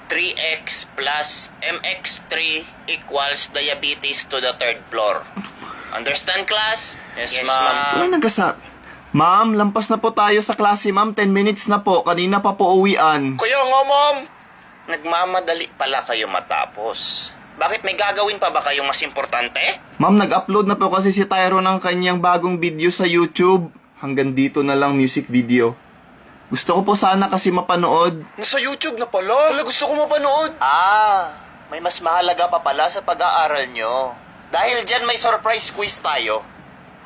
3x plus mx3 equals diabetes to the third floor. Understand, class? Yes, ma'am. Wala nagkasabi. Ma'am, lampas na po tayo sa klase, ma'am. 10 minutes na po. Kanina pa po uwian. Kaya nga, ma'am. Nagmamadali pala kayo matapos. Bakit may gagawin pa ba kayong mas importante? Ma'am, nag-upload na po kasi si Tyro ng kanyang bagong video sa YouTube. Hanggang dito na lang music video. Gusto ko po sana kasi mapanood. Nasa YouTube na pala. Wala, gusto ko mapanood. May mas mahalaga pa pala sa pag-aaral nyo. Dahil dyan may surprise quiz tayo.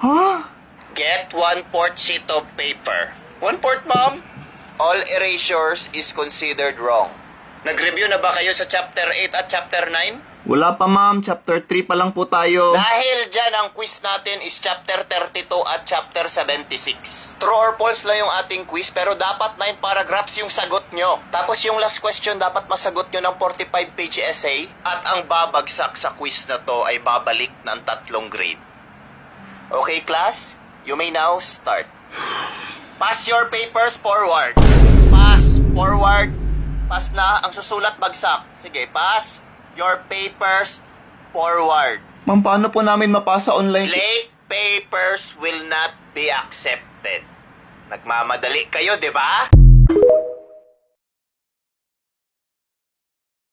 Ha? Get 1/4 sheet of paper. 1/4, ma'am? All erasures is considered wrong. Nag-review na ba kayo sa chapter 8 at chapter 9? Wala pa, ma'am. Chapter 3 pa lang po tayo. Dahil dyan, ang quiz natin is chapter 32 at chapter 76. True or false lang yung ating quiz, pero dapat 9 paragraphs yung sagot nyo. Tapos yung last question, dapat masagot nyo ng 45-page essay. At ang babagsak sa quiz na to ay babalik ng 3 grade. Okay, class? You may now start. Pass your papers forward. Pass forward. Pass na. Ang susulat bagsak. Sige, pass your papers forward. Ma'am, paano po namin mapasa online? Late papers will not be accepted. Nagmamadali kayo, di ba?